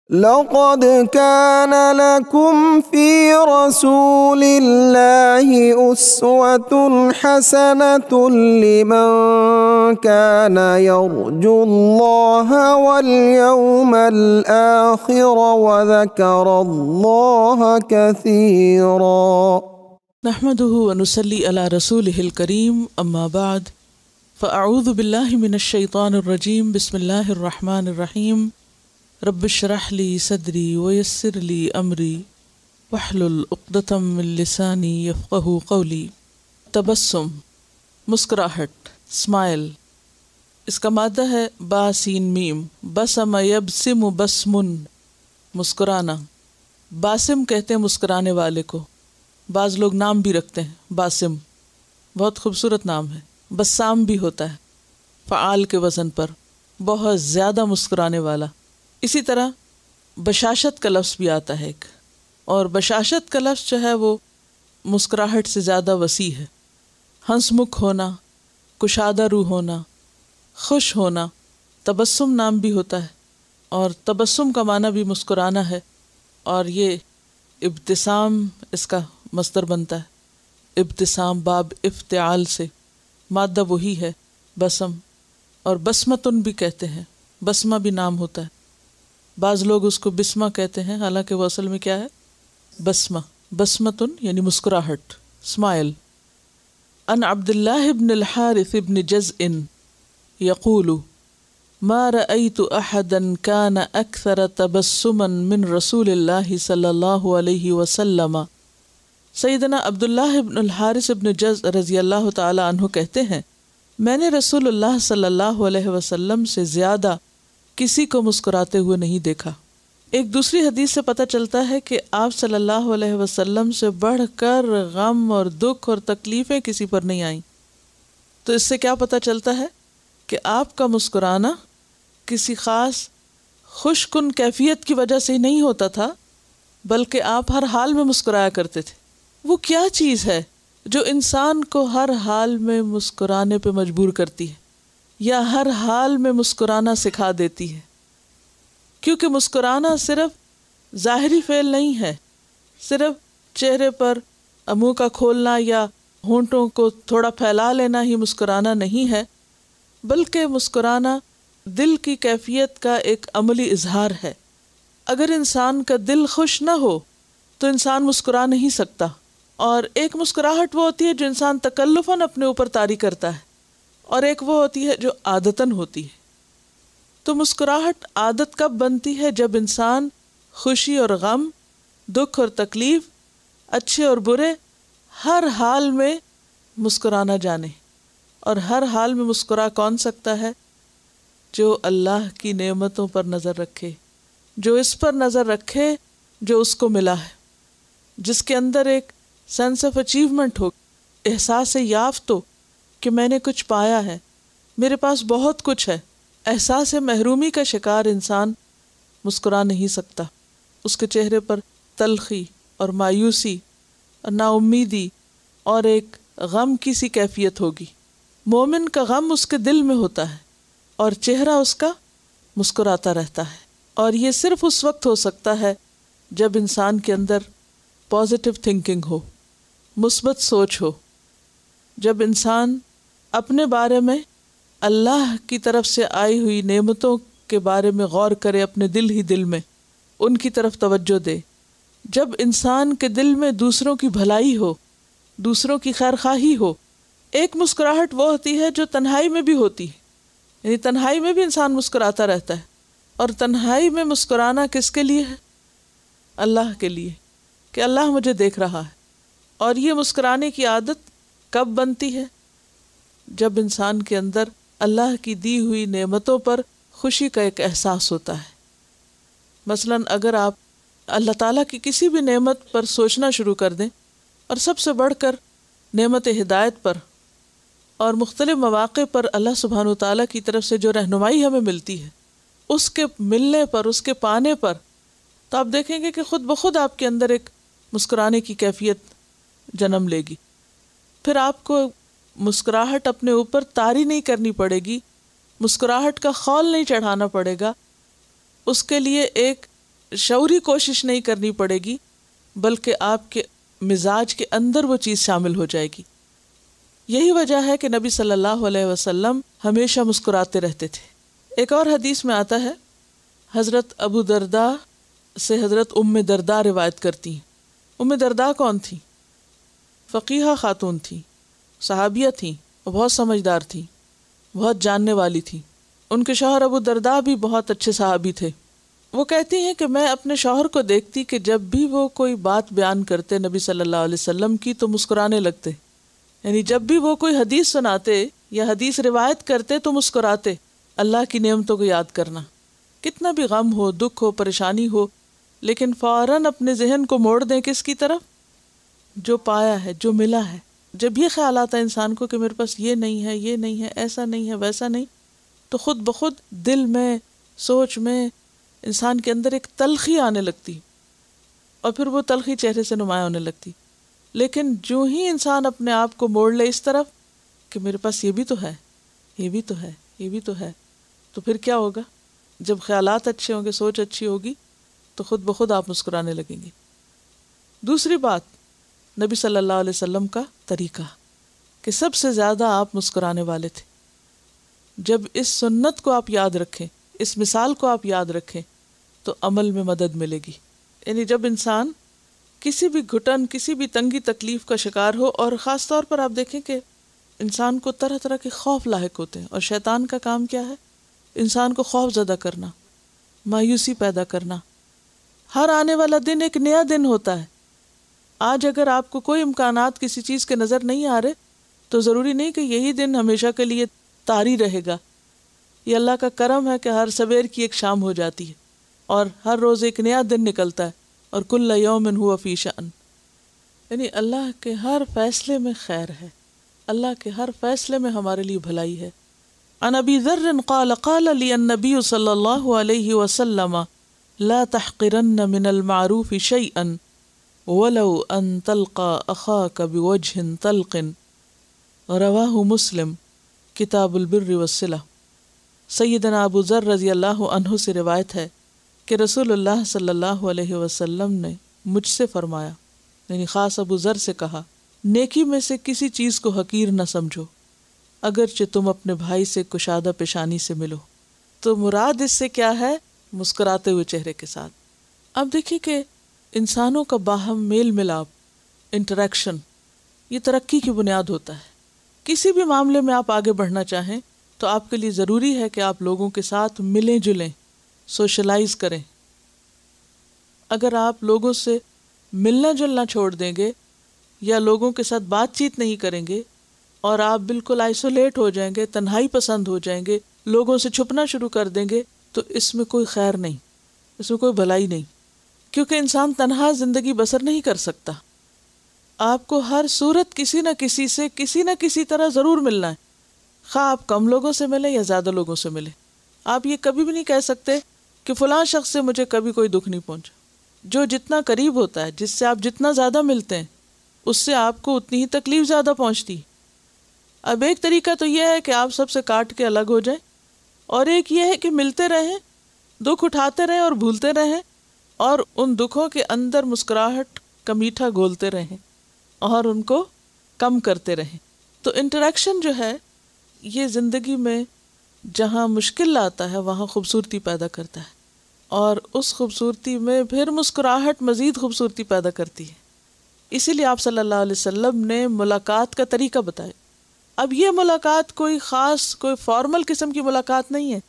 لقد كان لكم في رسول الله أسوة حسنة لمن كان يرجو الله واليوم الآخر وذكر الله كثيرا. نحمده ونصلي على رسوله الكريم، أما بعد، فأعوذ بالله من الشيطان الرجيم. بسم الله الرحمن الرحيم. رب اشرح لي صدري ويسر لي أمري واحلل عقدة من لساني يفقهوا قولي. تبسم، مسکراہٹ، اسمائل. اس کا مادہ ہے با سین میم. بسم یبسم بسمن، مسکرانا. باسم کہتے ہیں مسکرانے والے کو. بعض لوگ نام بھی رکھتے ہیں باسم، بہت خوبصورت نام ہے. بسام بھی ہوتا ہے، فعال کے وزن پر، بہت زیادہ مسکرانے والا. اسی طرح بشاشت کا لفظ بھی آتا ہے ایک، اور بشاشت کا لفظ جو ہے وہ مسکراہٹ سے زیادہ وسیع ہے. ہنس مکھ ہونا، کشادہ روح ہونا، خوش ہونا. تبسم نام بھی ہوتا ہے، اور تبسم کا معنی بھی مسکرانا ہے، اور یہ ابتسام اس کا مصدر بنتا ہے. ابتسام باب افتعال سے، مادہ وہی ہے بسم. اور بسمتن بھی کہتے ہیں، بسمہ بھی نام ہوتا ہے. بعض لوگ اس کو بسمہ کہتے ہیں، حالانکہ وہ اصل میں کیا ہے؟ بسمہ. بسمتن یعنی مسکراہٹ، اسمائل. ان عبد اللہ بن الحارث بن جزء یقول ما رأيت احدا كان اکثر تبسما من رسول اللہ صلی اللہ علیہ وسلم. سیدنا عبداللہ بن الحارث بن جزء رضی اللہ تعالی عنہ کہتے ہیں، میں نے رسول اللہ صلی اللہ علیہ وسلم سے زیادہ کسی کو مسکراتے ہوئے نہیں دیکھا. ایک دوسری حدیث سے پتہ چلتا ہے کہ آپ صلی اللہ علیہ وسلم سے بڑھ کر غم اور دکھ اور تکلیفیں کسی پر نہیں آئیں. تو اس سے کیا پتہ چلتا ہے کہ آپ کا مسکرانا کسی خاص خوش کن کیفیت کی وجہ سے ہی نہیں ہوتا تھا، بلکہ آپ ہر حال میں مسکرایا کرتے تھے. وہ کیا چیز ہے جو انسان کو ہر حال میں مسکرانے پہ مجبور کرتی ہے یا ہر حال میں مسکرانا سکھا دیتی ہے؟ کیونکہ مسکرانا صرف ظاہری فعل نہیں ہے، صرف چہرے پر منہ کا کھولنا یا ہونٹوں کو تھوڑا پھیلا لینا ہی مسکرانا نہیں ہے، بلکہ مسکرانا دل کی کیفیت کا ایک عملی اظہار ہے. اگر انسان کا دل خوش نہ ہو تو انسان مسکرا نہیں سکتا. اور ایک مسکراہٹ وہ ہوتی ہے جو انسان تکلفاً اپنے اوپر طاری کرتا ہے، اور ایک وہ ہوتی ہے جو عادتاً ہوتی ہے. تو مسکراہٹ عادت کب بنتی ہے؟ جب انسان خوشی اور غم، دکھ اور تکلیف، اچھے اور برے، ہر حال میں مسکرانا جانے. اور ہر حال میں مسکرا کون سکتا ہے؟ جو اللہ کی نعمتوں پر نظر رکھے، جو اس پر نظر رکھے جو اس کو ملا ہے، جس کے اندر ایک سینس آف اچیومنٹ ہو، احساس یافت ہو کہ میں نے کچھ پایا ہے، میرے پاس بہت کچھ ہے. احساس محرومی کا شکار انسان مسکرا نہیں سکتا. اس کے چہرے پر تلخی اور مایوسی اور نا امیدی اور ایک غم کی سی کیفیت ہوگی. مومن کا غم اس کے دل میں ہوتا ہے اور چہرہ اس کا مسکراتا رہتا ہے. اور یہ صرف اس وقت ہو سکتا ہے جب انسان کے اندر پازیٹیو تھنکنگ ہو، مثبت سوچ ہو، جب انسان اپنے بارے میں اللہ کی طرف سے آئی ہوئی نعمتوں کے بارے میں غور کرے، اپنے دل ہی دل میں ان کی طرف توجہ دے. جب انسان کے دل میں دوسروں کی بھلائی ہو، دوسروں کی خیر خواہی ہو. ایک مسکراہٹ وہ ہوتی ہے جو تنہائی میں بھی ہوتی ہے، یعنی تنہائی میں بھی انسان مسکراتا رہتا ہے. اور تنہائی میں مسکرانا کس کے لیے ہے؟ اللہ کے لیے، کہ اللہ مجھے دیکھ رہا ہے. اور یہ مسکرانے کی عادت کب بنتی ہے؟ جب انسان کے اندر اللہ کی دی ہوئی نعمتوں پر خوشی کا ایک احساس ہوتا ہے. مثلاً اگر آپ اللہ تعالیٰ کی کسی بھی نعمت پر سوچنا شروع کر دیں، اور سب سے بڑھ کر نعمت ہدایت پر اور مختلف مواقع پر اللہ سبحانہ وتعالیٰ کی طرف سے جو رہنمائی ہمیں ملتی ہے، اس کے ملنے پر، اس کے پانے پر، تو آپ دیکھیں گے کہ خود بخود آپ کے اندر ایک مسکرانے کی کیفیت جنم لے گی. پھر آپ کو مسکراہٹ اپنے اوپر طاری نہیں کرنی پڑے گی، مسکراہٹ کا خول نہیں چڑھانا پڑے گا. اس کے لیے ایک شعوری کوشش نہیں کرنی پڑے گی، بلکہ آپ کے مزاج کے اندر وہ چیز شامل ہو جائے گی۔ یہی وجہ ہے کہ نبی صلی اللہ علیہ وسلم ہمیشہ مسکراتے رہتے تھے۔ ایک اور حدیث میں آتا ہے، حضرت ابو درداء سے حضرت ام درداء روایت کرتی ہیں۔ ام درداء کون تھی؟ فقیہہ خاتون تھی، صحابیہ تھیں، بہت سمجھدار تھیں، بہت جاننے والی تھیں۔ ان کے شوہر ابو درداء بھی بہت اچھے صحابی تھے۔ وہ کہتی ہیں کہ میں اپنے شوہر کو دیکھتی کہ جب بھی وہ کوئی بات بیان کرتے نبی صلی اللہ علیہ وسلم کی تو مسکرانے لگتے، یعنی جب بھی وہ کوئی حدیث سناتے یا حدیث روایت کرتے تو مسکراتے۔ اللہ کی نعمتوں کو یاد کرنا، کتنا بھی غم ہو، دکھ ہو، پریشانی ہو، لیکن فوراً اپنے ذہن کو موڑ دیں کس کی طرف؟ جو پایا ہے، جو ملا ہے۔ جب یہ خیال آتا ہے انسان کو کہ میرے پاس یہ نہیں ہے، یہ نہیں ہے، ایسا نہیں ہے، ویسا نہیں، تو خود بخود دل میں، سوچ میں انسان کے اندر ایک تلخی آنے لگتی، اور پھر وہ تلخی چہرے سے نمایاں ہونے لگتی۔ لیکن جو ہی انسان اپنے آپ کو موڑ لے اس طرف کہ میرے پاس یہ بھی تو ہے، یہ بھی تو ہے، یہ بھی تو ہے، تو پھر کیا ہوگا؟ جب خیالات اچھے ہوں گے، سوچ اچھی ہوگی، تو خود بخود آپ مسکرانے لگیں گے۔ دوسری بات، نبی صلی اللہ علیہ وسلم کا طریقہ کہ سب سے زیادہ آپ مسکرانے والے تھے۔ جب اس سنت کو آپ یاد رکھیں، اس مثال کو آپ یاد رکھیں، تو عمل میں مدد ملے گی۔ یعنی جب انسان کسی بھی گھٹن، کسی بھی تنگی تکلیف کا شکار ہو، اور خاص طور پر آپ دیکھیں کہ انسان کو طرح طرح کے خوف لاحق ہوتے ہیں، اور شیطان کا کام کیا ہے؟ انسان کو خوف زدہ کرنا، مایوسی پیدا کرنا۔ ہر آنے والا دن ایک نیا دن ہوتا ہے۔ آج اگر آپ کو کوئی امکانات کسی چیز کے نظر نہیں آ رہے تو ضروری نہیں کہ یہی دن ہمیشہ کے لیے طاری رہے گا۔ یہ اللہ کا کرم ہے کہ ہر سویر کی ایک شام ہو جاتی ہے، اور ہر روز ایک نیا دن نکلتا ہے، اور کل یوم ہوا فی شأن۔ یعنی اللہ کے ہر فیصلے میں خیر ہے، اللہ کے ہر فیصلے میں ہمارے لیے بھلائی ہے۔ عن ابی ذر قال قال لی النبی صلی اللہ علیہ وسلم لا تحقرن من المعروف شیئا ولو ان تلقى اخاك بوجه طلق، رواہ مسلم کتاب البر والصلہ۔ سیدنا ابو ذر رضی اللہ عنہ سے روایت ہے کہ رسول اللہ صلی اللہ علیہ وسلم نے مجھ سے فرمایا، یعنی خاص ابو ذر سے کہا، نیکی میں سے کسی چیز کو حقیر نہ سمجھو، اگرچہ تم اپنے بھائی سے کشادہ پیشانی سے ملو۔ تو مراد اس سے کیا ہے؟ مسکراتے ہوئے چہرے کے ساتھ۔ اب دیکھیں کہ انسانوں کا باہم میل ملاپ، انٹریکشن، یہ ترقی کی بنیاد ہوتا ہے۔ کسی بھی معاملے میں آپ آگے بڑھنا چاہیں تو آپ کے لیے ضروری ہے کہ آپ لوگوں کے ساتھ ملیں جلیں، سوشلائز کریں۔ اگر آپ لوگوں سے ملنا جلنا چھوڑ دیں گے یا لوگوں کے ساتھ بات چیت نہیں کریں گے، اور آپ بالکل آئسولیٹ ہو جائیں گے، تنہائی پسند ہو جائیں گے، لوگوں سے چھپنا شروع کر دیں گے، تو اس میں کوئی خیر نہیں، اس میں کوئی بھلائی نہیں، کیونکہ انسان تنہا زندگی بسر نہیں کر سکتا۔ آپ کو ہر صورت کسی نہ کسی سے کسی نہ کسی طرح ضرور ملنا ہے، خواہ آپ کم لوگوں سے ملیں یا زیادہ لوگوں سے ملیں۔ آپ یہ کبھی بھی نہیں کہہ سکتے کہ فلاں شخص سے مجھے کبھی کوئی دکھ نہیں پہنچا۔ جو جتنا قریب ہوتا ہے، جس سے آپ جتنا زیادہ ملتے ہیں، اس سے آپ کو اتنی ہی تکلیف زیادہ پہنچتی۔ اب ایک طریقہ تو یہ ہے کہ آپ سب سے کاٹ کے الگ ہو جائیں، اور ایک یہ ہے کہ ملتے رہیں، دکھ اٹھاتے رہیں اور بھولتے رہیں، اور ان دکھوں کے اندر مسکراہٹ کا میٹھا گھولتے رہیں اور ان کو کم کرتے رہیں۔ تو انٹریکشن جو ہے یہ زندگی میں جہاں مشکل لاتا ہے وہاں خوبصورتی پیدا کرتا ہے، اور اس خوبصورتی میں پھر مسکراہٹ مزید خوبصورتی پیدا کرتی ہے۔ اسی لیے آپ صلی اللہ علیہ وسلم نے ملاقات کا طریقہ بتایا۔ اب یہ ملاقات کوئی خاص، کوئی فارمل قسم کی ملاقات نہیں ہے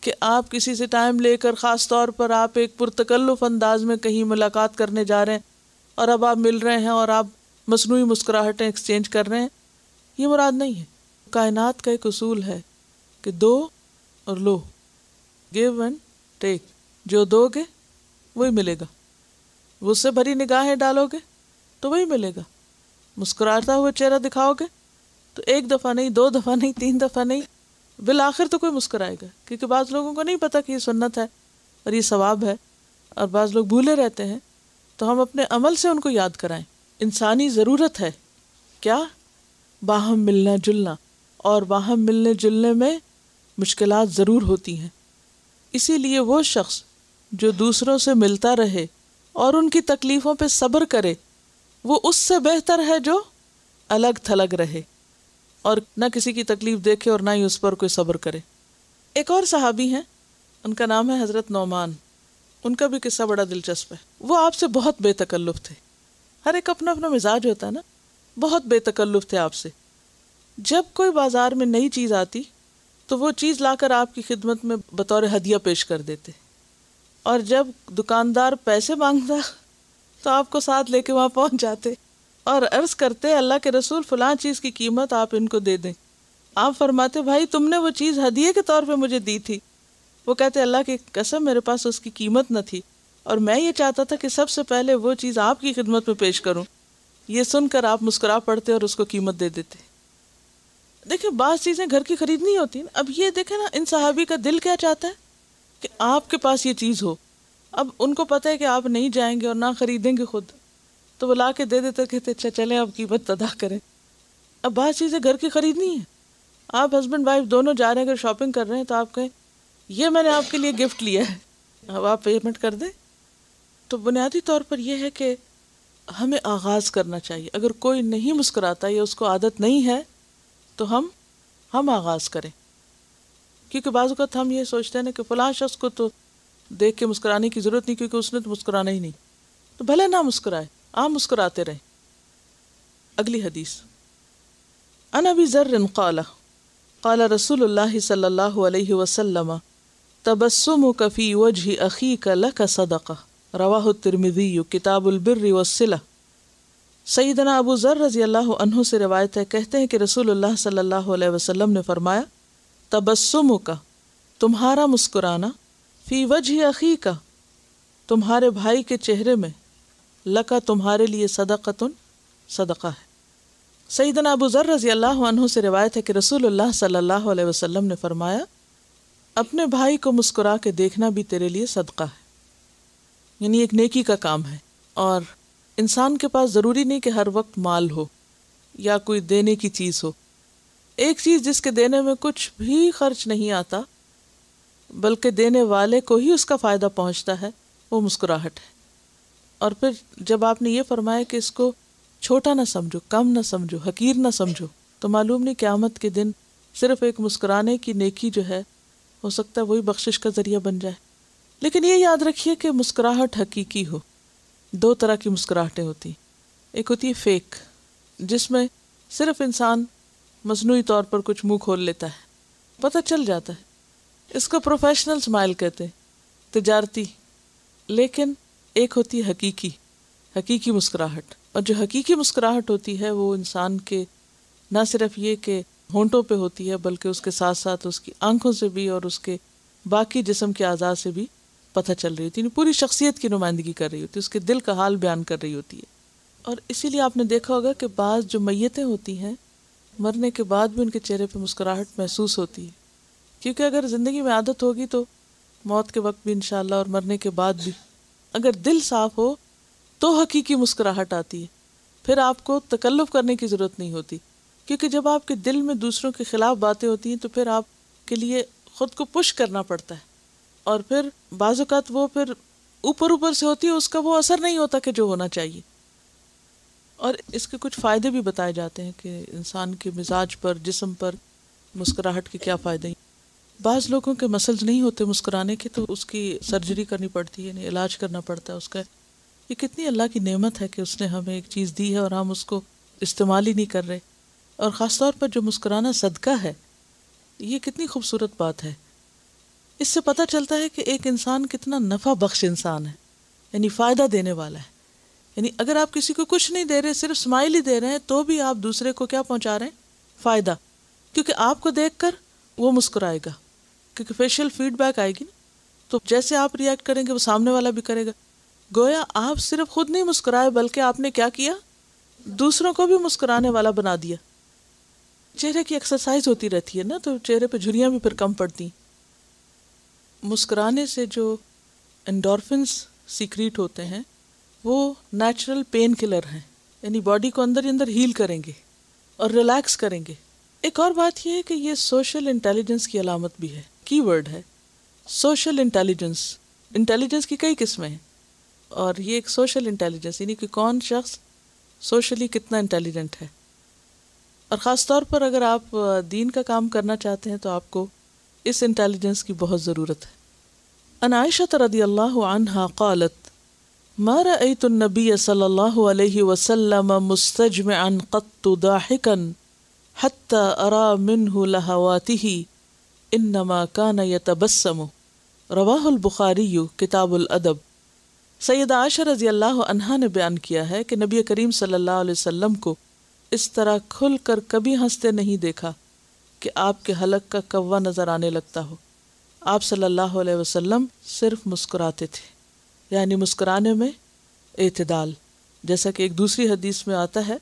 کہ آپ کسی سے ٹائم لے کر خاص طور پر آپ ایک پرتکلف انداز میں کہیں ملاقات کرنے جا رہے ہیں، اور اب آپ مل رہے ہیں اور آپ مصنوعی مسکراہٹیں ایکسچینج کر رہے ہیں۔ یہ مراد نہیں ہے۔ کائنات کا ایک اصول ہے کہ دو اور لو، گیو اینڈ ٹیک، جو دو گے وہی ملے گا، وہ سے بھری نگاہیں ڈالو گے تو وہی ملے گا، مسکراتا ہوا چہرہ دکھاؤ گے تو ایک دفعہ نہیں، دو دفعہ نہیں، تین دفعہ نہیں، بالآخر تو کوئی مسکرائے گا، کیونکہ بعض لوگوں کو نہیں پتا کہ یہ سنت ہے اور یہ ثواب ہے، اور بعض لوگ بھولے رہتے ہیں، تو ہم اپنے عمل سے ان کو یاد کرائیں۔ انسانی ضرورت ہے کیا؟ باہم ملنا جلنا، اور باہم ملنے جلنے میں مشکلات ضرور ہوتی ہیں۔ اسی لیے وہ شخص جو دوسروں سے ملتا رہے اور ان کی تکلیفوں پہ صبر کرے وہ اس سے بہتر ہے جو الگ تھلگ رہے اور نہ کسی کی تکلیف دیکھے اور نہ ہی اس پر کوئی صبر کرے۔ ایک اور صحابی ہیں، ان کا نام ہے حضرت نعمان، ان کا بھی قصہ بڑا دلچسپ ہے۔ وہ آپ سے بہت بے تکلف تھے، ہر ایک اپنا اپنا مزاج ہوتا ہے نا، بہت بے تکلف تھے آپ سے۔ جب کوئی بازار میں نئی چیز آتی تو وہ چیز لا کر آپ کی خدمت میں بطور ہدیہ پیش کر دیتے، اور جب دکاندار پیسے مانگتا تو آپ کو ساتھ لے کے وہاں پہنچ جاتے اور عرض کرتے اللہ کے رسول فلاں چیز کی قیمت آپ ان کو دے دیں۔ آپ فرماتے بھائی تم نے وہ چیز ہدیے کے طور پہ مجھے دی تھی۔ وہ کہتے اللہ کی قسم میرے پاس اس کی قیمت نہ تھی، اور میں یہ چاہتا تھا کہ سب سے پہلے وہ چیز آپ کی خدمت میں پیش کروں۔ یہ سن کر آپ مسکرا پڑتے اور اس کو قیمت دے دیتے۔ دیکھیں بعض چیزیں گھر کی خریدنی ہوتی ہیں، اب یہ دیکھیں نا ان صحابی کا دل کیا چاہتا ہے کہ آپ کے پاس یہ چیز ہو۔ اب ان کو پتہ ہے کہ آپ نہیں جائیں گے اور نہ خریدیں گے خود، تو وہ لا کے دے دیتے، کہتے اچھا چلیں اب قیمت ادا کریں۔ اب بعض چیزیں گھر کی خریدنی ہیں، آپ ہسبینڈ وائف دونوں جا رہے ہیں، اگر شاپنگ کر رہے ہیں تو آپ کہیں یہ میں نے آپ کے لیے گفٹ لیا ہے، اب آپ پیمنٹ کر دیں۔ تو بنیادی طور پر یہ ہے کہ ہمیں آغاز کرنا چاہیے۔ اگر کوئی نہیں مسکراتا یا اس کو عادت نہیں ہے تو ہم آغاز کریں، کیونکہ بعض اوقات ہم یہ سوچتے ہیں کہ فلاں شخص کو تو دیکھ کے مسکرانے کی ضرورت نہیں کیونکہ اس نے تو مسکرانا ہی نہیں، تو بھلے نہ مسکرائے، آپ مسکراتے رہیں۔ اگلی حدیث، عن ابی ذر قال قال رسول اللہ صلی اللہ علیہ وسلم تبسمک فی وجہ اخیک لک صدقہ، رواہ الترمذی کتاب البر والصلہ۔ سیدنا ابو ذر رضی اللہ عنہ سے روایت ہے، کہتے ہیں کہ رسول اللہ صلی اللہ علیہ وسلم نے فرمایا تبسمک، تمہارا مسکرانا، فی وجہ اخیک، تمہارے بھائی کے چہرے میں، لکا تمہارے لیے صدقۃ، صدقہ ہے۔ سیدنا ابو ذر رضی اللہ عنہ سے روایت ہے کہ رسول اللہ صلی اللہ علیہ وسلم نے فرمایا اپنے بھائی کو مسکرا کے دیکھنا بھی تیرے لیے صدقہ ہے، یعنی ایک نیکی کا کام ہے۔ اور انسان کے پاس ضروری نہیں کہ ہر وقت مال ہو یا کوئی دینے کی چیز ہو، ایک چیز جس کے دینے میں کچھ بھی خرچ نہیں آتا بلکہ دینے والے کو ہی اس کا فائدہ پہنچتا ہے، وہ مسکراہٹ ہے۔ اور پھر جب آپ نے یہ فرمایا کہ اس کو چھوٹا نہ سمجھو، کم نہ سمجھو، حقیر نہ سمجھو، تو معلوم نہیں قیامت کے دن صرف ایک مسکرانے کی نیکی جو ہے ہو سکتا ہے وہی بخشش کا ذریعہ بن جائے۔ لیکن یہ یاد رکھیے کہ مسکراہٹ حقیقی ہو۔ دو طرح کی مسکراہٹیں ہوتی ہیں، ایک ہوتی ہے فیک، جس میں صرف انسان مصنوعی طور پر کچھ منہ کھول لیتا ہے، پتہ چل جاتا ہے، اس کو پروفیشنل اسمائل کہتے ہیں، تجارتی۔ لیکن ایک ہوتی ہے حقیقی مسکراہٹ، اور جو حقیقی مسکراہٹ ہوتی ہے وہ انسان کے نہ صرف یہ کہ ہونٹوں پہ ہوتی ہے بلکہ اس کے ساتھ ساتھ اس کی آنکھوں سے بھی اور اس کے باقی جسم کے اعضاء سے بھی پتہ چل رہی ہوتی ہے، پوری شخصیت کی نمائندگی کر رہی ہوتی ہے، اس کے دل کا حال بیان کر رہی ہوتی ہے۔ اور اسی لیے آپ نے دیکھا ہوگا کہ بعض جو میتیں ہوتی ہیں مرنے کے بعد بھی ان کے چہرے پہ مسکراہٹ محسوس ہوتی ہے، کیونکہ اگر زندگی میں عادت ہوگی تو موت کے وقت بھی انشاءاللہ اور مرنے کے بعد بھی اگر دل صاف ہو تو حقیقی مسکراہٹ آتی ہے۔ پھر آپ کو تکلف کرنے کی ضرورت نہیں ہوتی، کیونکہ جب آپ کے دل میں دوسروں کے خلاف باتیں ہوتی ہیں تو پھر آپ کے لیے خود کو پش کرنا پڑتا ہے، اور پھر بعض اوقات وہ پھر اوپر سے ہوتی ہے، اس کا وہ اثر نہیں ہوتا کہ جو ہونا چاہیے۔ اور اس کے کچھ فائدے بھی بتائے جاتے ہیں کہ انسان کے مزاج پر، جسم پر مسکراہٹ کے کیا فائدے ہیں۔ بعض لوگوں کے مسلز نہیں ہوتے مسکرانے کے تو اس کی سرجری کرنی پڑتی ہے، یعنی علاج کرنا پڑتا ہے اس کا۔ یہ کتنی اللہ کی نعمت ہے کہ اس نے ہمیں ایک چیز دی ہے اور ہم اس کو استعمال ہی نہیں کر رہے۔ اور خاص طور پر جو مسکرانا صدقہ ہے، یہ کتنی خوبصورت بات ہے۔ اس سے پتہ چلتا ہے کہ ایک انسان کتنا نفع بخش انسان ہے، یعنی فائدہ دینے والا ہے۔ یعنی اگر آپ کسی کو کچھ نہیں دے رہے، صرف اسمائل ہی دے رہے ہیں، تو بھی آپ دوسرے کو کیا پہنچا رہے ہیں؟ فائدہ، کیونکہ آپ کو دیکھ کر وہ مسکرائے گا، کیونکہ فیشل فیڈ بیک آئے گی نا، تو جیسے آپ ریئیکٹ کریں گے وہ سامنے والا بھی کرے گا۔ گویا آپ صرف خود نہیں مسکرائے بلکہ آپ نے کیا کیا؟ دوسروں کو بھی مسکرانے والا بنا دیا۔ چہرے کی ایکسرسائز ہوتی رہتی ہے نا، تو چہرے پہ جھریاں بھی پھر کم پڑتی۔ مسکرانے سے جو انڈورفنس سیکریٹ ہوتے ہیں وہ نیچرل پین کلر ہیں، یعنی باڈی کو اندر ہی اندر ہیل کریں گے اور ریلیکس کریں گے۔ ایک اور بات یہ ہے کہ یہ سوشل انٹیلیجنس کی علامت بھی ہے، کی ورڈ ہے سوشل انٹیلیجنس۔ انٹیلیجنس کی کئی قسمیں ہیں، اور یہ ایک سوشل انٹیلیجنس، یعنی کہ کون شخص سوشلی کتنا انٹیلیجنٹ ہے. اور خاص طور پر اگر آپ دین کا کام کرنا چاہتے ہیں تو آپ کو اس انٹیلیجنس کی بہت ضرورت ہے. ان عائشہ رضی اللہ عنہا قالت ما رأيت النبي صلی اللہ علیہ وسلم مستجمعا قط ضاحكا حتى أرى منه لهواته انما كان يتبسم. رواہ البخاری کتاب الادب. سیدہ عائشہ رضی اللہ عنہا نے بیان کیا ہے کہ نبی کریم صلی اللہ علیہ وسلم کو اس طرح کھل کر کبھی ہنستے نہیں دیکھا کہ آپ کے حلق کا کوا نظر آنے لگتا ہو. آپ صلی اللہ علیہ وسلم صرف مسکراتے تھے، یعنی مسکرانے میں اعتدال. جیسا کہ ایک دوسری حدیث میں آتا ہے،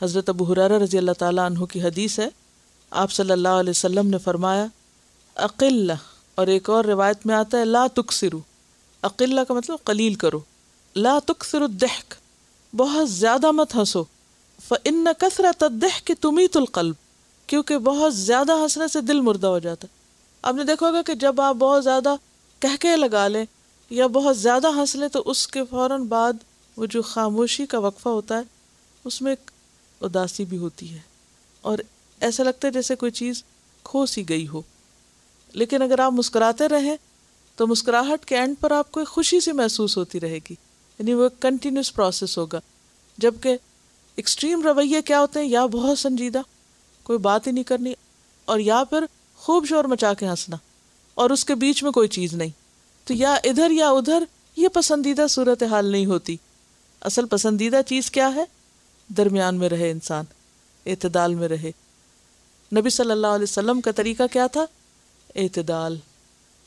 حضرت ابو ہریرہ رضی اللہ تعالیٰ عنہ کی حدیث ہے، آپ صلی اللہ علیہ وسلم نے فرمایا اقلہ، اور ایک اور روایت میں آتا ہے لا تکثرو. اقلہ کا مطلب قلیل کرو، لا تکثروا الضحک، بہت زیادہ مت ہنسو. فإن کثرة الضحک تمیت القلب، کیونکہ بہت زیادہ ہنسنے سے دل مردہ ہو جاتا ہے. آپ نے دیکھا ہوگا کہ جب آپ بہت زیادہ کہکے لگا لیں یا بہت زیادہ ہنس لیں تو اس کے فوراً بعد وہ جو خاموشی کا وقفہ ہوتا ہے اس میں ایک اداسی بھی ہوتی ہے، اور ایسا لگتا ہے جیسے کوئی چیز کھو سی گئی ہو. لیکن اگر آپ مسکراتے رہیں تو مسکراہٹ کے اینڈ پر آپ کو ایک خوشی سی محسوس ہوتی رہے گی، یعنی وہ ایک کنٹینیوس پروسیس ہوگا. جبکہ ایکسٹریم رویے کیا ہوتے ہیں، یا بہت سنجیدہ کوئی بات ہی نہیں کرنی، اور یا پھر خوب شور مچا کے ہنسنا، اور اس کے بیچ میں کوئی چیز نہیں. تو یا ادھر یا ادھر، یہ پسندیدہ صورتحال نہیں ہوتی. اصل پسندیدہ چیز کیا ہے؟ درمیان میں رہے انسان، اعتدال میں رہے. نبی صلی اللہ علیہ وسلم کا طریقہ کیا تھا؟ اعتدال.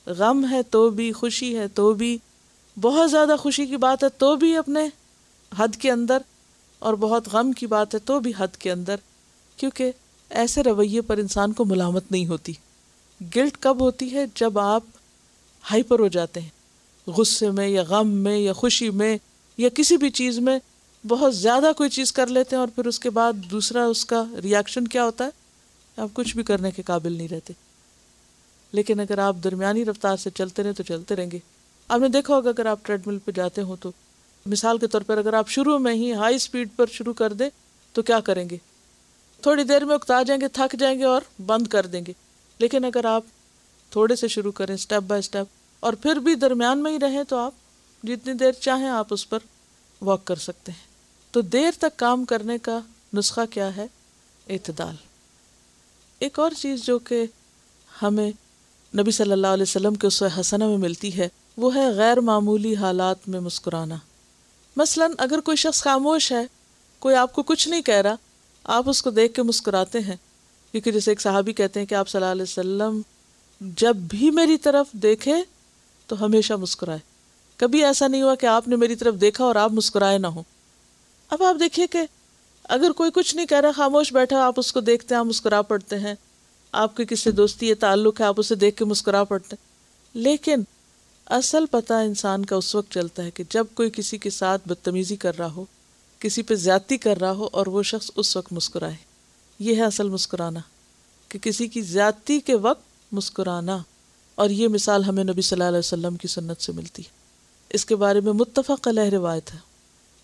غم ہے تو بھی، خوشی ہے تو بھی، بہت زیادہ خوشی کی بات ہے تو بھی اپنے حد کے اندر، اور بہت غم کی بات ہے تو بھی حد کے اندر. کیونکہ ایسے رویے پر انسان کو ملامت نہیں ہوتی. گلٹ کب ہوتی ہے؟ جب آپ ہائپر ہو جاتے ہیں، غصے میں یا غم میں یا خوشی میں یا کسی بھی چیز میں بہت زیادہ کوئی چیز کر لیتے ہیں، اور پھر اس کے بعد دوسرا اس کا ریاکشن کیا ہوتا ہے؟ آپ کچھ بھی کرنے کے قابل نہیں رہتے. لیکن اگر آپ درمیانی رفتار سے چلتے رہیں تو چلتے رہیں گے. آپ نے دیکھا ہوگا اگر آپ ٹریڈ مل پہ جاتے ہوں تو مثال کے طور پر اگر آپ شروع میں ہی ہائی سپیڈ پر شروع کر دیں تو کیا کریں گے؟ تھوڑی دیر میں اکتا جائیں گے، تھک جائیں گے اور بند کر دیں گے. لیکن اگر آپ تھوڑے سے شروع کریں، سٹیپ بائی سٹیپ، اور پھر بھی درمیان میں ہی رہیں تو آپ جتنی دیر چاہیں آپ اس پر واک کر سکتے ہیں. تو دیر تک کام کرنے کا نسخہ کیا ہے؟ اعتدال. ایک اور چیز جو کہ ہمیں نبی صلی اللہ علیہ وسلم کے اسوہ حسنہ میں ملتی ہے وہ ہے غیر معمولی حالات میں مسکرانا. مثلا اگر کوئی شخص خاموش ہے، کوئی آپ کو کچھ نہیں کہہ رہا، آپ اس کو دیکھ کے مسکراتے ہیں. کیونکہ جیسے ایک صحابی کہتے ہیں کہ آپ صلی اللہ علیہ وسلم جب بھی میری طرف دیکھے تو ہمیشہ مسکرائے. کبھی ایسا نہیں ہوا کہ آپ نے میری طرف دیکھا اور آپ مسکرائے نہ ہوں. اب آپ دیکھیے کہ اگر کوئی کچھ نہیں کہہ رہا، خاموش بیٹھا، آپ اس کو دیکھتے ہیں، آپ مسکرا پڑتے ہیں. آپ کے کسی دوستی یا تعلق ہے، آپ اسے دیکھ کے مسکرا پڑتے ہیں. لیکن اصل پتہ انسان کا اس وقت چلتا ہے کہ جب کوئی کسی کے ساتھ بدتمیزی کر رہا ہو، کسی پہ زیادتی کر رہا ہو، اور وہ شخص اس وقت مسکرائے. یہ ہے اصل مسکرانا، کہ کسی کی زیادتی کے وقت مسکرانا. اور یہ مثال ہمیں نبی صلی اللہ علیہ وسلم کی سنت سے ملتی ہے. اس کے بارے میں متفق علیہ روایت ہے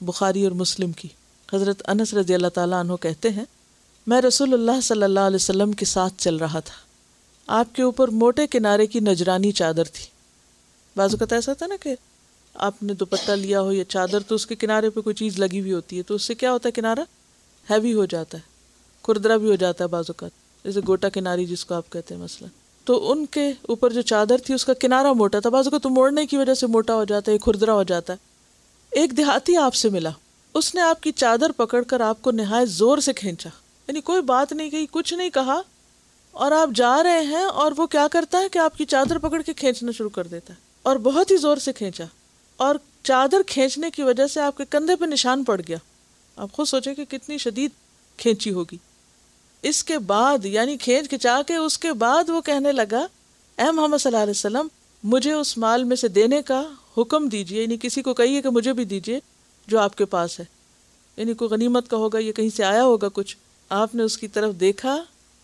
بخاری اور مسلم کی. حضرت انس رضی اللہ تعالیٰ عنہ کہتے ہیں میں رسول اللہ صلی اللہ علیہ وسلم کے ساتھ چل رہا تھا. آپ کے اوپر موٹے کنارے کی نجرانی چادر تھی. بعض اوقات ایسا تھا نا کہ آپ نے دوپٹہ لیا ہو یا چادر تو اس کے کنارے پہ کوئی چیز لگی ہوئی ہوتی ہے، تو اس سے کیا ہوتا ہے، کنارہ ہیوی ہو جاتا ہے، کھردرا بھی ہو جاتا ہے بعض اوقات، جیسے گوٹا کناری جس کو آپ کہتے ہیں مثلا. تو ان کے اوپر جو چادر تھی اس کا کنارہ موٹا تھا، بعض اوقات تو موڑنے کی وجہ سے موٹا ہو جاتا ہے، کھردرا ہو جاتا ہے. ایک دیہاتی آپ سے ملا، اس نے آپ کی چادر پکڑ کر آپ کو نہایت زور سے کھینچا، یعنی کوئی بات نہیں کہی، کچھ نہیں کہا، اور آپ جا رہے ہیں اور وہ کیا کرتا ہے کہ آپ کی چادر پکڑ کے کھینچنا شروع کر دیتا ہے، اور بہت ہی زور سے کھینچا، اور چادر کھینچنے کی وجہ سے آپ کے کندھے پہ نشان پڑ گیا. آپ خود سوچیں کہ کتنی شدید کھینچی ہوگی. اس کے بعد یعنی کھینچ کھچا کے اس کے بعد وہ کہنے لگا اے محمد صلی اللہ علیہ وسلم مجھے اس مال میں سے دینے کا حکم دیجئے، یعنی کسی کو کہیے کہ مجھے بھی دیجئے جو آپ کے پاس ہے، یعنی کوئی غنیمت کا ہوگا یا کہیں سے آیا ہوگا کچھ. آپ نے اس کی طرف دیکھا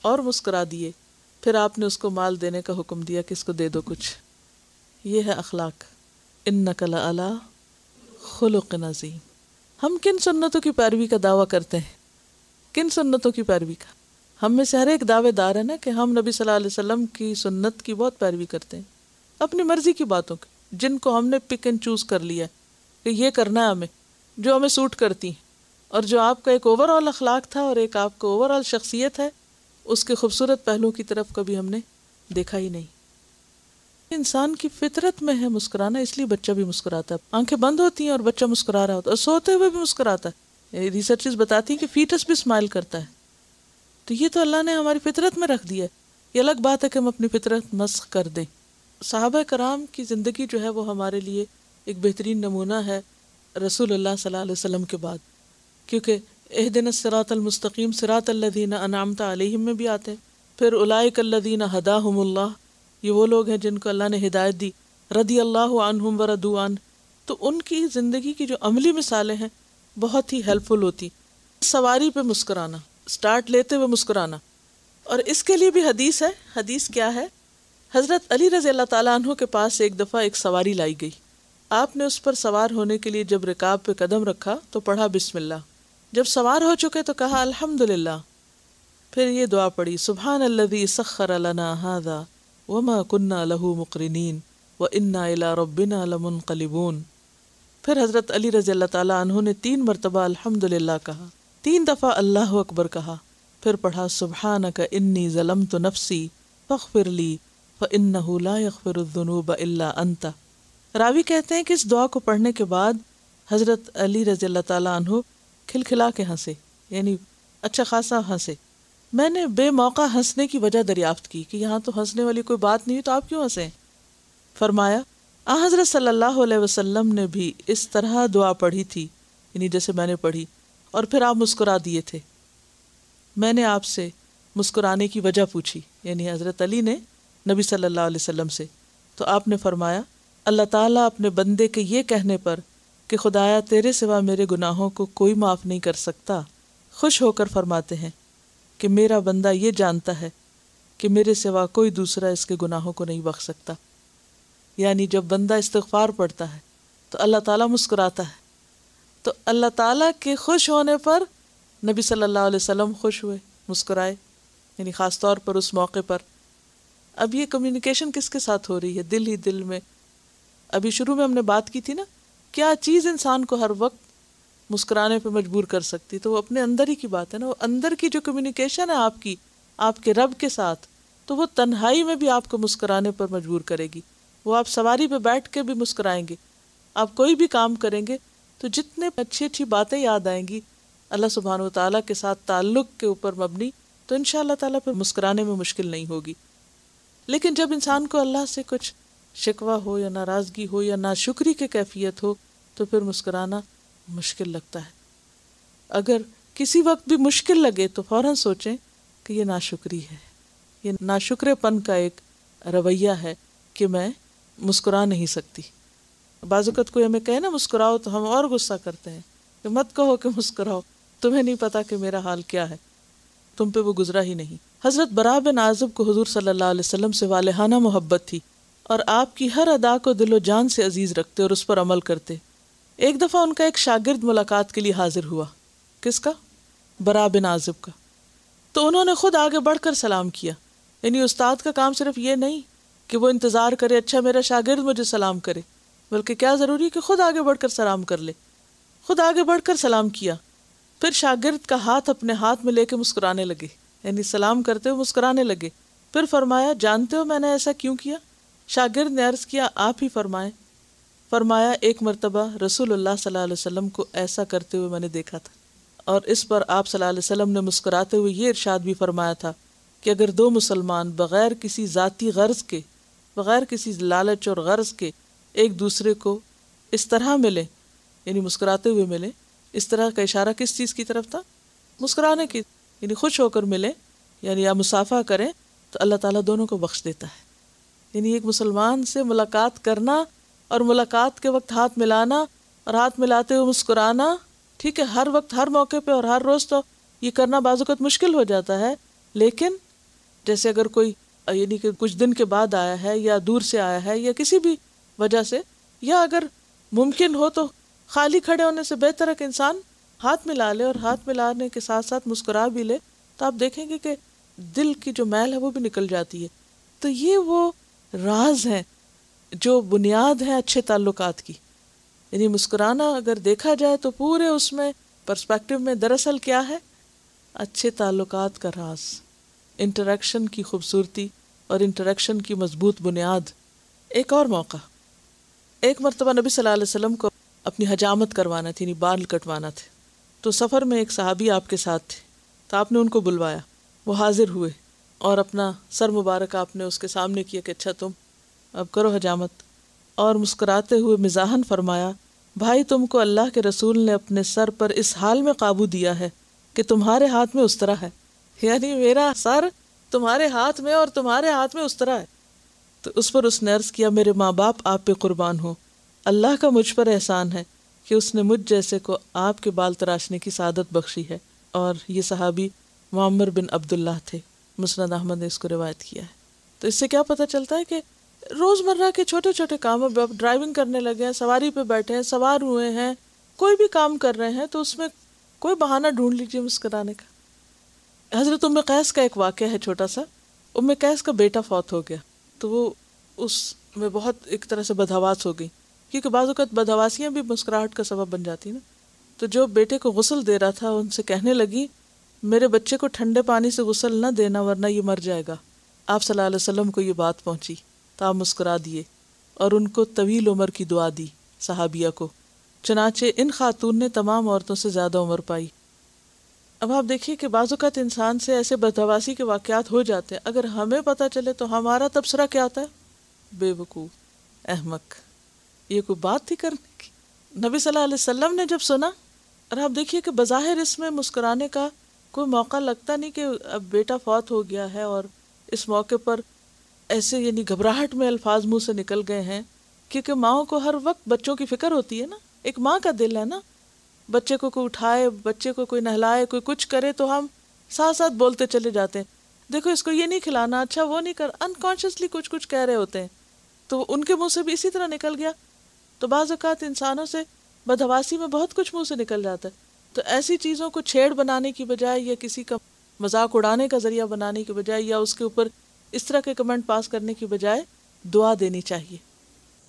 اور مسکرا دیے، پھر آپ نے اس کو مال دینے کا حکم دیا کہ اس کو دے دو کچھ. یہ ہے اخلاق. انک لعلی خلق عظیم. ہم کن سنتوں کی پیروی کا دعویٰ کرتے ہیں؟ کن سنتوں کی پیروی کا؟ ہم میں سے ہر ایک دعوے دار ہے نا کہ ہم نبی صلی اللہ علیہ وسلم کی سنت کی بہت پیروی کرتے ہیں، اپنی مرضی کی باتوں کی جن کو ہم نے پک اینڈ چوز کر لیا کہ یہ کرنا ہے ہمیں، جو ہمیں سوٹ کرتی ہیں، اور جو آپ کا ایک اوور آل اخلاق تھا اور ایک آپ کو اوور آل شخصیت ہے، اس کے خوبصورت پہلوؤں کی طرف کبھی ہم نے دیکھا ہی نہیں. انسان کی فطرت میں ہے مسکرانا، اس لیے بچہ بھی مسکراتا ہے. آنکھیں بند ہوتی ہیں اور بچہ مسکرا رہا ہوتا ہے، اور سوتے ہوئے بھی مسکراتا ہے. ریسرچز بتاتی ہیں کہ فیٹس بھی اسمائل کرتا ہے. تو یہ تو اللہ نے ہماری فطرت میں رکھ دیا ہے. یہ الگ بات ہے کہ ہم اپنی فطرت مسخ کر دیں. صحابہ کرام کی زندگی جو ہے وہ ہمارے لیے ایک بہترین نمونہ ہے رسول اللہ صلی اللہ علیہ وسلم کے بعد، کیونکہ اہدنا الصراط المستقیم صراط الذین انعمت علیہم میں بھی آتے ہیں. پھر اولئک الذین ہداہم اللہ، یہ وہ لوگ ہیں جن کو اللہ نے ہدایت دی. رضی اللہ عنہم ورضوا عنہ، تو ان کی زندگی کی جو عملی مثالیں ہیں بہت ہی ہیلپ فل ہوتی. سواری پہ مسکرانا، سٹارٹ لیتے ہوئے مسکرانا. اور اس کے لیے بھی حدیث ہے. حدیث کیا ہے؟ حضرت علی رضی اللہ تعالیٰ عنہ کے پاس ایک دفعہ ایک سواری لائی گئی. آپ نے اس پر سوار ہونے کے لیے جب رکاب پہ قدم رکھا تو پڑھا بسم اللہ. جب سوار ہو چکے تو کہا الحمدللہ. پھر یہ دعا پڑھی سبحان الذی سخر لنا ھذا وما كنا له مقرنین وانا الی ربنا لمنقلبون. پھر حضرت علی رضی اللہ تعالیٰ عنہ نے 3 مرتبہ الحمدللہ کہا، 3 دفعہ اللہ اکبر کہا، پھر پڑھا سبحانک انی ظلمت نفسی فاغفر لی فانہ لا یغفر الذنوب الا انت. راوی کہتے ہیں کہ اس دعا کو پڑھنے کے بعد حضرت علی رضی اللہ تعالیٰ عنہ کھلکھلا کے ہنسے، یعنی اچھا خاصا ہنسے. میں نے بے موقع ہنسنے کی وجہ دریافت کی کہ یہاں تو ہنسنے والی کوئی بات نہیں، تو آپ کیوں ہنسیں؟ فرمایا حضرت صلی اللہ علیہ وسلم نے بھی اس طرح دعا پڑھی تھی، یعنی جیسے میں نے پڑھی، اور پھر آپ مسکرا دیے تھے. میں نے آپ سے مسکرانے کی وجہ پوچھی، یعنی حضرت علی نے نبی صلی اللہ علیہ وسلم سے، تو آپ نے فرمایا اللہ تعالیٰ اپنے بندے کے یہ کہنے پر کہ خدایا تیرے سوا میرے گناہوں کو کوئی معاف نہیں کر سکتا، خوش ہو کر فرماتے ہیں کہ میرا بندہ یہ جانتا ہے کہ میرے سوا کوئی دوسرا اس کے گناہوں کو نہیں بخش سکتا. یعنی جب بندہ استغفار پڑھتا ہے تو اللہ تعالیٰ مسکراتا ہے. تو اللہ تعالیٰ کے خوش ہونے پر نبی صلی اللہ علیہ وسلم خوش ہوئے، مسکرائے، یعنی خاص طور پر اس موقع پر. اب یہ کمیونیکیشن کس کے ساتھ ہو رہی ہے؟ دل ہی دل میں. ابھی شروع میں ہم نے بات کی تھی نا، کیا چیز انسان کو ہر وقت مسکرانے پہ مجبور کر سکتی؟ تو وہ اپنے اندر ہی کی بات ہے نا. وہ اندر کی جو کمیونیکیشن ہے آپ کی آپ کے رب کے ساتھ، تو وہ تنہائی میں بھی آپ کو مسکرانے پر مجبور کرے گی. وہ آپ سواری پہ بیٹھ کے بھی مسکرائیں گے، آپ کوئی بھی کام کریں گے تو جتنے اچھی اچھی باتیں یاد آئیں گی اللہ سبحانہ و تعالیٰ کے ساتھ تعلق کے اوپر مبنی، تو انشاءاللہ تعالیٰ پھر مسکرانے میں مشکل نہیں ہوگی. لیکن جب انسان کو اللہ سے کچھ شکوہ ہو یا ناراضگی ہو یا ناشکری کی کیفیت ہو تو پھر مسکرانا مشکل لگتا ہے. اگر کسی وقت بھی مشکل لگے تو فوراً سوچیں کہ یہ ناشکری ہے، یہ ناشکرے پن کا ایک رویہ ہے کہ میں مسکرا نہیں سکتی. بعض اوقات کوئی ہمیں کہے نا مسکراؤ تو ہم اور غصہ کرتے ہیں کہ مت کہو کہ مسکراؤ، تمہیں نہیں پتا کہ میرا حال کیا ہے، تم پہ وہ گزرا ہی نہیں. حضرت براء بن عازب کو حضور صلی اللہ علیہ وسلم سے والہانہ محبت تھی اور آپ کی ہر ادا کو دل و جان سے عزیز رکھتے اور اس پر عمل کرتے. ایک دفعہ ان کا ایک شاگرد ملاقات کے لیے حاضر ہوا. کس کا؟ براء بن عازب کا. تو انہوں نے خود آگے بڑھ کر سلام کیا. یعنی استاد کا کام صرف یہ نہیں کہ وہ انتظار کرے اچھا میرا شاگرد مجھے سلام کرے، بلکہ کیا ضروری کہ خود آگے بڑھ کر سلام کر لے. خود آگے بڑھ کر سلام کیا، پھر شاگرد کا ہاتھ اپنے ہاتھ میں لے کے مسکرانے لگے، یعنی سلام کرتے ہوئے مسکرانے لگے. پھر فرمایا جانتے ہو میں نے ایسا کیوں کیا؟ شاگرد نے عرض کیا آپ ہی فرمائیں. فرمایا ایک مرتبہ رسول اللہ صلی اللہ علیہ وسلم کو ایسا کرتے ہوئے میں نے دیکھا تھا، اور اس پر آپ صلی اللہ علیہ وسلم نے مسکراتے ہوئے یہ ارشاد بھی فرمایا تھا کہ اگر 2 مسلمان بغیر کسی ذاتی غرض کے، بغیر کسی لالچ اور غرض کے ایک دوسرے کو اس طرح ملے، یعنی مسکراتے ہوئے ملے، اس طرح کا اشارہ کس چیز کی طرف تھا؟ مسکرانے کی، یعنی خوش ہو کر ملے، یعنی یا مسافہ کریں تو اللہ تعالیٰ دونوں کو بخش دیتا ہے. یعنی ایک مسلمان سے ملاقات کرنا اور ملاقات کے وقت ہاتھ ملانا اور ہاتھ ملاتے ہوئے مسکرانا، ٹھیک ہے ہر وقت ہر موقع پہ اور ہر روز تو یہ کرنا بعض اوقات مشکل ہو جاتا ہے، لیکن جیسے اگر کوئی یعنی کہ کچھ دن کے بعد آیا ہے یا دور سے آیا ہے یا کسی بھی وجہ سے یا اگر ممکن ہو تو خالی کھڑے ہونے سے بہتر ہے کہ انسان ہاتھ ملا لے، اور ہاتھ ملانے کے ساتھ ساتھ مسکرا بھی لے، تو آپ دیکھیں گے کہ دل کی جو میل ہے وہ بھی نکل جاتی ہے. تو یہ وہ راز ہیں جو بنیاد ہے اچھے تعلقات کی. یعنی مسکرانا اگر دیکھا جائے تو پورے اس میں پرسپیکٹو میں دراصل کیا ہے؟ اچھے تعلقات کا راز، انٹریکشن کی خوبصورتی اور انٹریکشن کی مضبوط بنیاد. ایک اور موقع، ایک مرتبہ نبی صلی اللہ علیہ وسلم کو اپنی حجامت کروانا تھی، یعنی بال کٹوانا تھے. تو سفر میں ایک صحابی آپ کے ساتھ تھے، تو آپ نے ان کو بلوایا. وہ حاضر ہوئے اور اپنا سر مبارک آپ نے اس کے سامنے کیا کہ اچھا تم اب کرو حجامت. اور مسکراتے ہوئے مزاحاً فرمایا، بھائی تم کو اللہ کے رسول نے اپنے سر پر اس حال میں قابو دیا ہے کہ تمہارے ہاتھ میں استرا ہے. یعنی میرا سر تمہارے ہاتھ میں اور تمہارے ہاتھ میں استرا ہے. تو اس پر اس نے عرض کیا، میرے ماں باپ آپ پہ قربان ہو، اللہ کا مجھ پر احسان ہے کہ اس نے مجھ جیسے کو آپ کے بال تراشنے کی سعادت بخشی ہے. اور یہ صحابی معمر بن عبداللہ تھے. مسند احمد نے اس کو روایت کیا ہے. تو اس سے کیا پتہ چلتا ہے کہ روزمرہ کے چھوٹے چھوٹے کاموں میں، ڈرائیونگ کرنے لگے ہیں، سواری پہ بیٹھے ہیں، سوار ہوئے ہیں، کوئی بھی کام کر رہے ہیں، تو اس میں کوئی بہانہ ڈھونڈ لیجیے مسکرانے کا. حضرت ام قیس کا ایک واقعہ ہے چھوٹا سا. ام قیس کا بیٹا فوت ہو گیا، تو وہ اس میں بہت ایک طرح سے بدحواس ہو گئی، کیونکہ بعض اوقات بدحواسیاں بھی مسکراہٹ کا سبب بن جاتی نا. تو جو بیٹے کو غسل دے رہا تھا ان سے کہنے لگی، میرے بچے کو ٹھنڈے پانی سے غسل نہ دینا ورنہ یہ مر جائے گا. آپ صلی اللہ علیہ وسلم کو یہ بات پہنچی تو آپ مسکرا دیے اور ان کو طویل عمر کی دعا دی صحابیہ کو. چنانچہ ان خاتون نے تمام عورتوں سے زیادہ عمر پائی. اب آپ دیکھیے کہ بعض اوقات انسان سے ایسے بدحواسی کے واقعات ہو جاتے ہیں، اگر ہمیں پتہ چلے تو ہمارا تبصرہ کیا ہوتا ہے؟ بے وقوف، احمق، یہ کوئی بات تھی کرنے کی. نبی صلی اللہ علیہ وسلم نے جب سنا، اور آپ دیکھیے کہ بظاہر اس میں مسکرانے کا کوئی موقع لگتا نہیں کہ اب بیٹا فوت ہو گیا ہے اور اس موقع پر ایسے یعنی گھبراہٹ میں الفاظ منہ سے نکل گئے ہیں، کیونکہ ماؤں کو ہر وقت بچوں کی فکر ہوتی ہے نا. ایک ماں کا دل ہے نا، بچے کو کوئی اٹھائے، بچے کو کوئی نہلائے، کوئی کچھ کرے تو ہم ساتھ ساتھ بولتے چلے جاتے ہیں، دیکھو اس کو یہ نہیں کھلانا، اچھا وہ نہیں کر، انکانشیسلی کچھ کچھ کہہ رہے ہوتے ہیں. تو ان کے منہ سے بھی اسی طرح نکل گیا. تو بعض اوقات انسانوں سے بدحواسی میں بہت کچھ منہ سے نکل جاتا ہے. تو ایسی چیزوں کو چھیڑ بنانے کی بجائے یا کسی کا مذاق اڑانے کا ذریعہ بنانے کی بجائے یا اس کے اوپر اس طرح کے کمنٹ پاس کرنے کی بجائے دعا دینی چاہیے.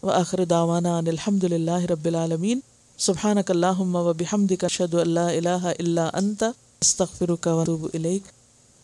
وآخر دعوانا ان الحمد للہ رب العالمین. سبحانک اللہم وبحمدک اشہد ان لا الہ الا انت استغفرک واتوب الیک.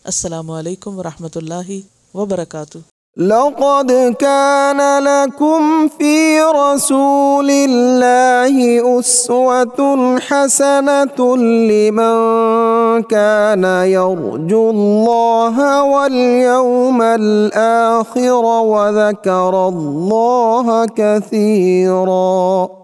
السلام علیکم ورحمۃ اللہ وبرکاتہ. لقد كان لكم في رسول الله أسوة حسنة لمن كان يرجو الله واليوم الآخر وذكر الله كثيرا.